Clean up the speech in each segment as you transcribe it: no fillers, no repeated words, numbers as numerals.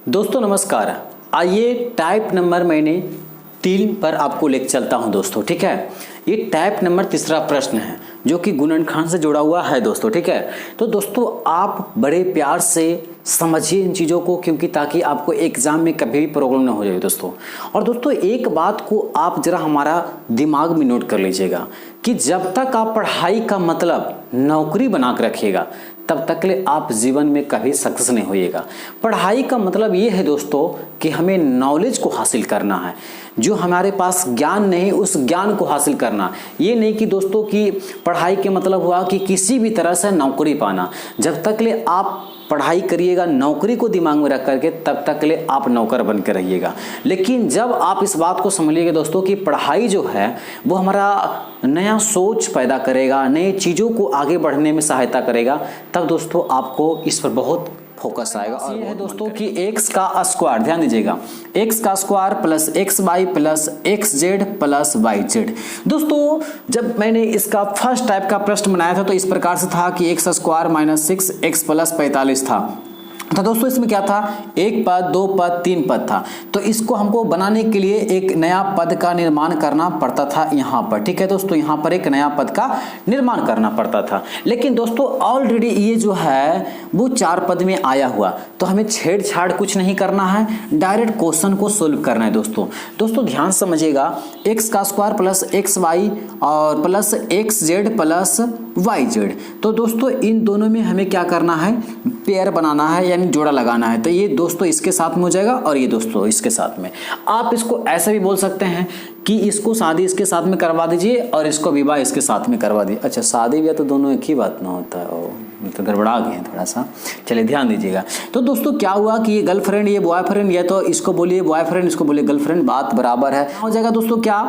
दोस्तों नमस्कार। आइए टाइप नंबर मैंने 3 पर आपको लेकर चलता हूं दोस्तों, ठीक है। ये टाइप नंबर 3 प्रश्न है जो कि गुणनखंड से जुड़ा हुआ है दोस्तों, ठीक है। तो दोस्तों आप बड़े प्यार से समझिए इन चीज़ों को, क्योंकि ताकि आपको एग्जाम में कभी भी प्रॉब्लम ना हो जाए दोस्तों। और दोस्तों एक बात को आप जरा हमारा दिमाग में नोट कर लीजिएगा कि जब तक आप पढ़ाई का मतलब नौकरी बना कर रखिएगा तब तक ले आप जीवन में कभी सक्सेस नहीं होइएगा। पढ़ाई का मतलब ये है दोस्तों कि हमें नॉलेज को हासिल करना है, जो हमारे पास ज्ञान नहीं उस ज्ञान को हासिल करना। ये नहीं कि दोस्तों कि पढ़ाई के मतलब हुआ कि किसी भी तरह से नौकरी पाना। जब तक ले आप पढ़ाई करिएगा नौकरी को दिमाग में रख करके तब तक ले आप नौकर बन के रहिएगा। लेकिन जब आप इस बात को समझिएगा दोस्तों कि पढ़ाई जो है वो हमारा नया सोच पैदा करेगा, नई चीज़ों को आगे बढ़ने में सहायता करेगा, तब दोस्तों आपको इस पर बहुत फोकस आएगा। और ये है दोस्तों कि x का स्क्वायर, ध्यान दीजिएगा, x का square plus x y plus x z plus y z. दोस्तों जब मैंने इसका फर्स्ट टाइप का प्रश्न बनाया था तो इस प्रकार से था कि x square minus 6x plus 45 था। तो दोस्तों इसमें क्या था, एक पद, दो पद, तीन पद था। तो इसको हमको बनाने के लिए एक नया पद का निर्माण करना पड़ता था यहाँ पर, ठीक है दोस्तों। यहाँ पर एक नया पद का निर्माण करना पड़ता था। लेकिन दोस्तों ऑलरेडी ये जो है वो 4 पद में आया हुआ, तो हमें छेड़छाड़ कुछ नहीं करना है, डायरेक्ट क्वेश्चन को सोल्व करना है दोस्तों ध्यान समझिएगा। एक्स का स्क्वायर प्लस एक्स वाई और plus x z plus y z. तो दोस्तों इन दोनों में हमें क्या करना है, पेयर बनाना है, यानी जोड़ा लगाना है। तो ये दोस्तों इसके साथ में हो जाएगा और ये दोस्तों इसके साथ में। आप इसको ऐसे भी बोल सकते हैं कि इसको शादी इसके साथ में करवा दीजिए और इसको विवाह इसके साथ में करवा दीजिए। अच्छा, शादी ब्याह तो दोनों एक ही बात ना होता है, तो गड़बड़ा गए हैं थोड़ा सा। चलिए ध्यान दीजिएगा। तो दोस्तों क्या हुआ कि ये गर्लफ्रेंड ये बॉयफ्रेंड, या तो इसको बोलिए बॉयफ्रेंड इसको बोलिए गर्लफ्रेंड, बात बराबर है। हो जाएगा दोस्तों क्या,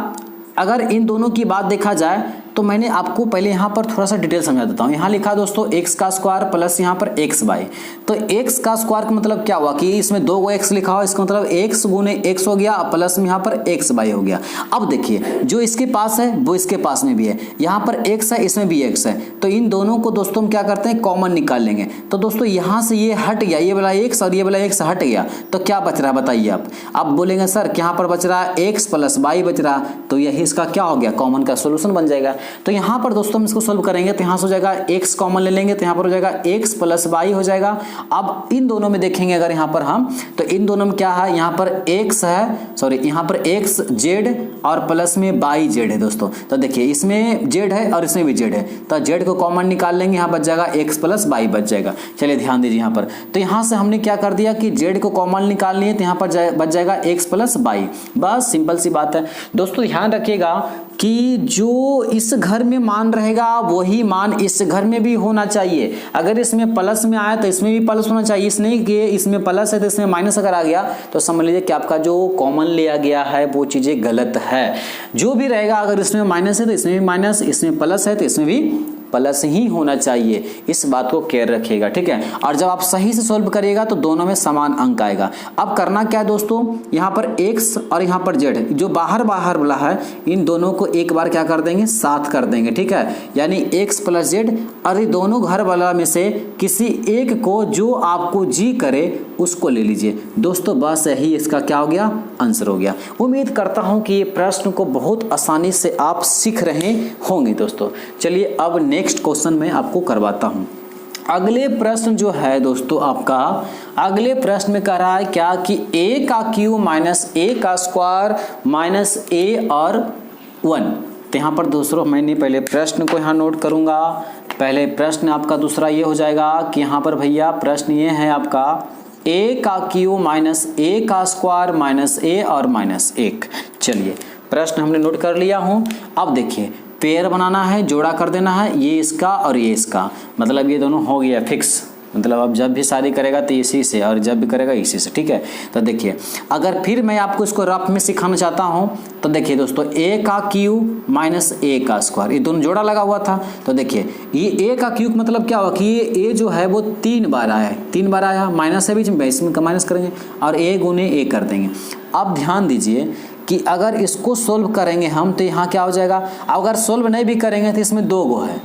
अगर इन दोनों की बात देखा जाए तो मैंने आपको पहले यहाँ पर थोड़ा सा डिटेल समझा देता हूँ। यहाँ लिखा दोस्तों एक्स का स्क्वायर प्लस यहाँ पर एक्स वाई। तो एक्स का स्क्वायर का मतलब क्या हुआ कि इसमें 2 एक्स लिखा हुआ, इसका मतलब एक्स गुने एक्स हो गया प्लस में यहाँ पर एक्स वाई हो गया। अब देखिए जो इसके पास है वो इसके पास में भी है, यहाँ पर एक्स है इसमें भी एक्स है, तो इन दोनों को दोस्तों हम क्या करते हैं, कॉमन निकाल लेंगे। तो दोस्तों यहाँ से ये हट गया, ये वाला एक्स और ये वाला एक्स हट गया, तो क्या बच रहा है बताइए आप। अब बोलेंगे सर यहाँ पर बच रहा है एक्स प्लस वाई बच रहा, तो यही इसका क्या हो गया, कॉमन का सोल्यूशन बन जाएगा। तो यहाँ पर दोस्तों हम इसको सोल्व करेंगे तो यहाँ से हो जाएगा x कॉमन ले लेंगे तो यहाँ पर हो जाएगा x प्लस वाई हो जाएगा। अब इन दोनों में देखेंगे अगर यहाँ पर हम, तो इन दोनों में क्या है, यहाँ पर x है, सॉरी यहाँ पर x z और प्लस में y z है दोस्तों। तो देखिए इसमें z है और इसमें भी z है, तो z को कॉमन निकाल लेंगे, यहाँ बच जाएगा x प्लस y बच जाएगा। चलिए ध्यान दीजिए यहाँ पर, तो यहाँ से हमने क्या कर दिया कि z को कॉमन निकाल लिए तो यहाँ पर बच जाएगा x प्लस y। बस सिंपल सी बात है दोस्तों। ध्यान रखिएगा कि जो इस घर में मान रहेगा वही मान इस घर में भी होना चाहिए। अगर इसमें प्लस में आया तो इसमें भी प्लस होना चाहिए, इसमें कि इसमें प्लस है तो इसमें माइनस अगर आ गया तो समझ लीजिए कि आपका जो कॉमन लिया गया है वो चीजें गलत है। जो भी रहेगा अगर इसमें माइनस है तो इसमें भी माइनस, इसमें प्लस है तो इसमें भी प्लस ही होना चाहिए, इस बात को केयर रखिएगा, ठीक है। और जब आप सही से सोल्व करिएगा तो दोनों में समान अंक आएगा। अब करना क्या है दोस्तों, यहाँ पर x और यहाँ पर z जो बाहर वाला है इन दोनों को एक बार क्या कर देंगे, साथ कर देंगे, ठीक है। यानी x प्लस जेड, और ये दोनों घर वाला में से किसी एक को जो आपको जी करे उसको ले लीजिए दोस्तों। बस यही इसका क्या हो गया, आंसर हो गया। उम्मीद करता हूं कि ये प्रश्न को बहुत आसानी से आप सीख रहे होंगे दोस्तों। चलिए अब नेक्स्ट क्वेश्चन मैं आपको करवाता हूं। अगले प्रश्न जो है दोस्तों आपका, अगले प्रश्न में कह रहा है क्या कि a का क्यूब माइनस a का स्क्वायर माइनस a और 1। तो यहाँ पर दोस्तों मैंने पहले प्रश्न को यहाँ नोट करूंगा। पहले प्रश्न आपका दूसरा ये हो जाएगा कि यहाँ पर भैया प्रश्न ये है आपका a का क्यूब माइनस a का स्क्वायर माइनस a और माइनस 1। चलिए प्रश्न हमने नोट कर लिया हूँ। अब देखिए पेयर बनाना है, जोड़ा कर देना है, ये इसका और ये इसका, मतलब ये दोनों हो गया फिक्स। मतलब अब जब भी शादी करेगा तो इसी से और जब भी करेगा इसी से, ठीक है। तो देखिए अगर फिर मैं आपको इसको रफ में सिखाना चाहता हूँ तो देखिए दोस्तों a का क्यूब माइनस a का स्क्वायर, ये दोनों जोड़ा लगा हुआ था। तो देखिए ये a का क्यूब मतलब क्या हुआ कि ये a जो है वो 3 बार आया है, 3 बार आया, माइनस है बीच में, इसमें माइनस करेंगे और a गुने a कर देंगे। अब ध्यान दीजिए कि अगर इसको सोल्व करेंगे हम तो यहाँ क्या हो जाएगा, अगर सोल्व नहीं भी करेंगे तो इसमें 2 गो है,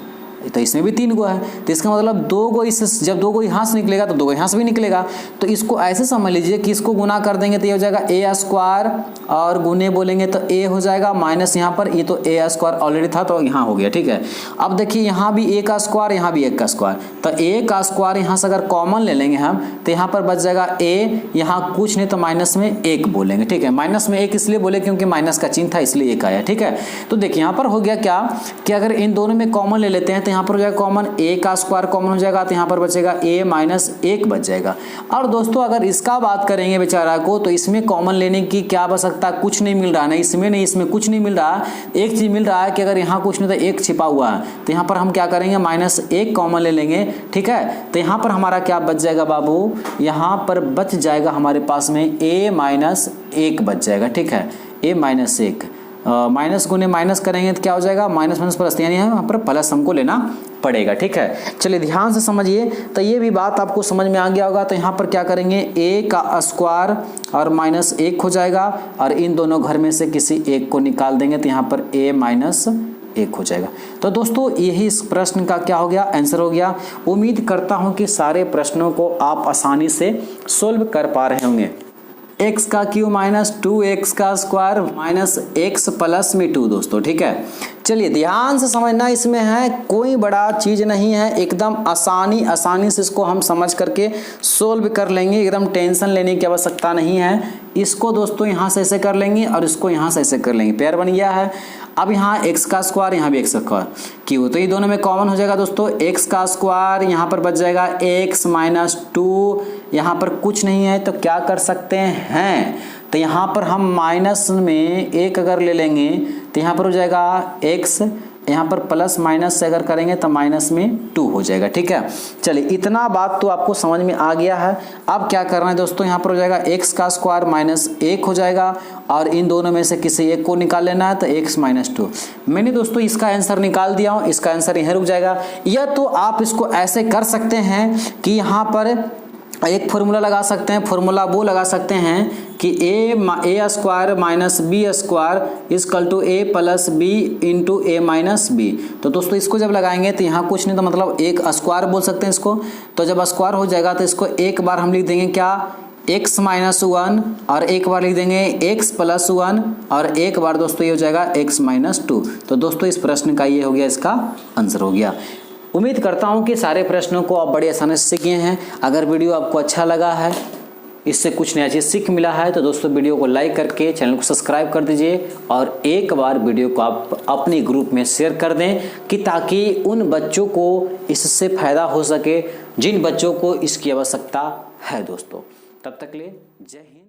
तो इसमें भी 3 गो है, तो इसका मतलब 2 गो इस, जब 2 गो यहाँ से निकलेगा तो 2 गो यहाँ से भी निकलेगा। तो इसको ऐसे समझ लीजिए कि इसको गुना कर देंगे तो ये हो जाएगा ए स्क्वायर, और गुने बोलेंगे तो ए हो जाएगा माइनस यहाँ पर ये तो ए स्क्वायर ऑलरेडी था तो यहाँ हो गया, ठीक है। अब देखिए यहाँ भी ए का स्क्वायर, यहाँ भी 1 का स्क्वायर, तो ए का स्क्वायर यहाँ से अगर कॉमन ले लेंगे हम तो यहाँ पर बच जाएगा ए, यहाँ कुछ नहीं तो माइनस में 1 बोलेंगे, ठीक है। माइनस में 1 इसलिए बोले क्योंकि माइनस का चिन्ह था इसलिए 1 आया, ठीक है। तो देखिए यहाँ पर हो गया क्या कि अगर इन दोनों में कॉमन ले लेते हैं तो यहाँ पर हो जाएगा कॉमन, ए का स्क्वायर कॉमन हो जाएगा तो यहाँ पर बचेगा ए माइनस 1 बच जाएगा। और दोस्तों अगर इसका बात करेंगे बेचारा को तो इसमें कॉमन लेने की क्या आवश्यकता, कुछ नहीं मिल रहा है, इसमें नहीं, इसमें कुछ नहीं मिल रहा। एक चीज मिल रहा है कि अगर यहाँ कुछ नहीं तो 1 छिपा हुआ है, तो यहाँ पर हम क्या करेंगे -1 कॉमन ले लेंगे, ठीक है। तो यहाँ पर हमारा क्या बच जाएगा बाबू, यहाँ पर बच जाएगा हमारे पास में a -1 बच जाएगा, ठीक है। a -1 माइनस गुने माइनस करेंगे तो क्या हो जाएगा, माइनस माइनस प्लस, यानी यहाँ पर प्लस हमको लेना पड़ेगा, ठीक है। चलिए ध्यान से समझिए, तो ये भी बात आपको समझ में आ गया होगा। तो यहाँ पर क्या करेंगे, a का स्क्वायर और -1 हो जाएगा, और इन दोनों घर में से किसी एक को निकाल देंगे तो यहाँ पर a -1 हो जाएगा। तो दोस्तों यही इस प्रश्न का क्या हो गया, आंसर हो गया। उम्मीद करता हूँ कि सारे प्रश्नों को आप आसानी से सोल्व कर पा रहे होंगे। x का क्यूब -2x का स्क्वायर -x प्लस में 2 दोस्तों, ठीक है। चलिए ध्यान से समझना, इसमें है कोई बड़ा चीज नहीं है, एकदम आसानी से इसको हम समझ करके सोल्व कर लेंगे, एकदम टेंशन लेने की आवश्यकता नहीं है। इसको दोस्तों यहाँ से ऐसे कर लेंगे और इसको यहाँ से ऐसे कर लेंगे, पेयर बन गया है। अब यहाँ x का स्क्वायर, यहाँ भी x का स्क्वायर क्यों, तो ये दोनों में कॉमन हो जाएगा दोस्तों, x का स्क्वायर यहाँ पर बच जाएगा x -2, यहाँ पर कुछ नहीं है तो क्या कर सकते हैं, तो यहाँ पर हम माइनस में 1 अगर ले लेंगे तो यहाँ पर हो जाएगा x, यहाँ पर प्लस माइनस से अगर करेंगे तो माइनस में 2 हो जाएगा, ठीक है। चलिए इतना बात तो आपको समझ में आ गया है। अब क्या करना है दोस्तों, यहाँ पर हो जाएगा x का स्क्वायर -1 हो जाएगा, और इन दोनों में से किसी एक को निकाल लेना है तो x -2। मैंने दोस्तों इसका आंसर निकाल दिया हूँ, इसका आंसर यहीं रुक जाएगा। या तो आप इसको ऐसे कर सकते हैं कि यहाँ पर एक फॉर्मूला लगा सकते हैं, फॉर्मूला वो लगा सकते हैं कि a square -b square equal to a plus b into a minus b। तो दोस्तों इसको जब लगाएंगे तो यहाँ कुछ नहीं तो मतलब एक स्क्वायर बोल सकते हैं इसको। तो जब स्क्वायर हो जाएगा तो इसको एक बार हम लिख देंगे क्या, x -1, और एक बार लिख देंगे x + 1, और एक बार दोस्तों ये हो जाएगा x -2। तो दोस्तों इस प्रश्न का ये हो गया, इसका आंसर हो गया। उम्मीद करता हूँ कि सारे प्रश्नों को आप बड़ी आसानी से सीखे हैं। अगर वीडियो आपको अच्छा लगा है, इससे कुछ नया चीज़ सीख मिला है, तो दोस्तों वीडियो को लाइक करके चैनल को सब्सक्राइब कर दीजिए, और एक बार वीडियो को आप अपने ग्रुप में शेयर कर दें कि ताकि उन बच्चों को इससे फ़ायदा हो सके जिन बच्चों को इसकी आवश्यकता है दोस्तों। तब तक के लिए जय हिंद।